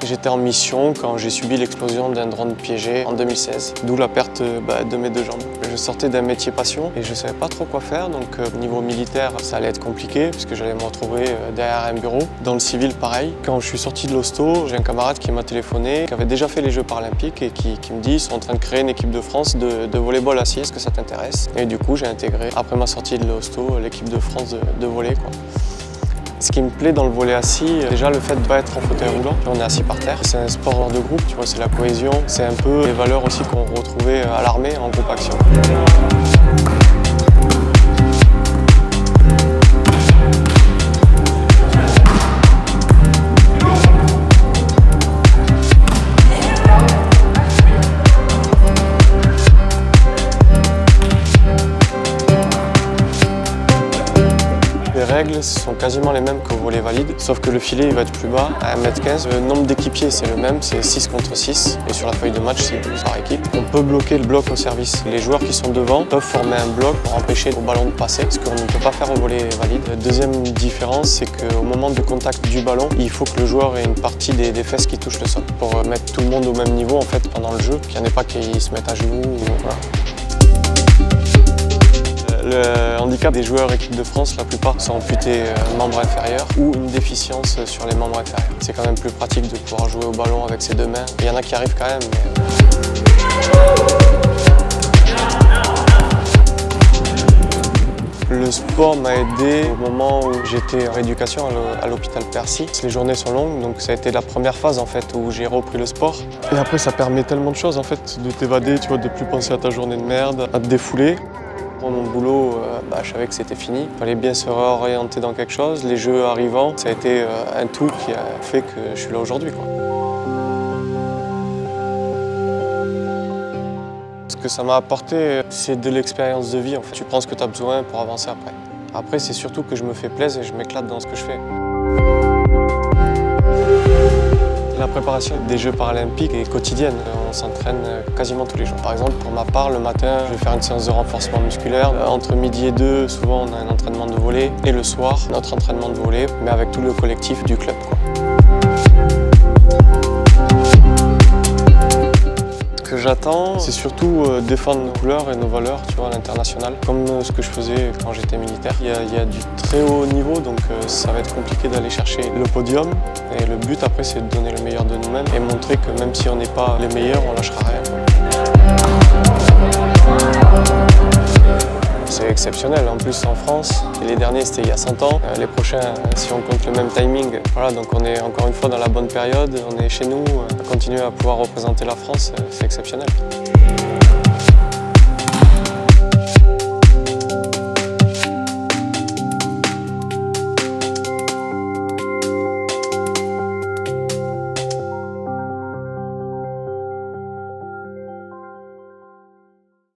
J'étais en mission quand j'ai subi l'explosion d'un drone piégé en 2016, d'où la perte de mes 2 jambes. Je sortais d'un métier passion et je ne savais pas trop quoi faire, donc au niveau militaire, ça allait être compliqué puisque j'allais me retrouver derrière un bureau. Dans le civil, pareil. Quand je suis sorti de l'hosto, j'ai un camarade qui m'a téléphoné, qui avait déjà fait les Jeux paralympiques et qui me dit qu'ils sont en train de créer une équipe de France de volleyball assis, est-ce que ça t'intéresse? Et du coup, j'ai intégré, après ma sortie de l'hosto, l'équipe de France de volley, quoi. Ce qui me plaît dans le volley assis, déjà le fait de ne pas être en fauteuil roulant, on est assis par terre. C'est un sport de groupe, tu vois, c'est la cohésion. C'est un peu les valeurs aussi qu'on retrouvait à l'armée en groupe action. Les règles sont quasiment les mêmes qu'au volley valide, sauf que le filet il va être plus bas, à 1m15. Le nombre d'équipiers c'est le même, c'est 6 contre 6. Et sur la feuille de match, c'est 12 par équipe. On peut bloquer le bloc au service. Les joueurs qui sont devant peuvent former un bloc pour empêcher le ballon de passer, ce qu'on ne peut pas faire au volley valide. La deuxième différence, c'est qu'au moment du contact du ballon, il faut que le joueur ait une partie des fesses qui touchent le sol, pour mettre tout le monde au même niveau en fait pendant le jeu, qu'il n'y en ait pas qui se mettent à genoux. Voilà. Le handicap des joueurs équipe de France, la plupart sont amputés membres inférieurs ou une déficience sur les membres inférieurs. C'est quand même plus pratique de pouvoir jouer au ballon avec ses 2 mains. Il y en a qui arrivent quand même, mais... Le sport m'a aidé au moment où j'étais en rééducation à l'hôpital Percy. Les journées sont longues, donc ça a été la première phase en fait où j'ai repris le sport. Et après ça permet tellement de choses en fait, de t'évader, tu vois, de plus penser à ta journée de merde, à te défouler. Mon boulot, je savais que c'était fini. Il fallait bien se réorienter dans quelque chose. Les jeux arrivant, ça a été un tout qui a fait que je suis là aujourd'hui. Ce que ça m'a apporté, c'est de l'expérience de vie. En fait. Tu prends ce que tu as besoin pour avancer après. Après, c'est surtout que je me fais plaisir et je m'éclate dans ce que je fais. La préparation des Jeux paralympiques est quotidienne. On s'entraîne quasiment tous les jours. Par exemple, pour ma part, le matin, je vais faire une séance de renforcement musculaire. Entre midi et 2, souvent, on a un entraînement de volley. Et le soir, notre entraînement de volley, mais avec tout le collectif du club. Ce que j'attends, c'est surtout défendre nos couleurs et nos valeurs, tu vois, à l'international, comme ce que je faisais quand j'étais militaire. Il y a du très haut niveau, donc ça va être compliqué d'aller chercher le podium. Et le but après, c'est de donner le meilleur de nous-mêmes et montrer que même si on n'est pas les meilleurs, on lâchera rien. C'est exceptionnel, en plus en France. Et les derniers, c'était il y a 100 ans. Les prochains, si on compte le même timing, voilà, donc on est encore une fois dans la bonne période. On est chez nous, continuer à pouvoir représenter la France, c'est exceptionnel.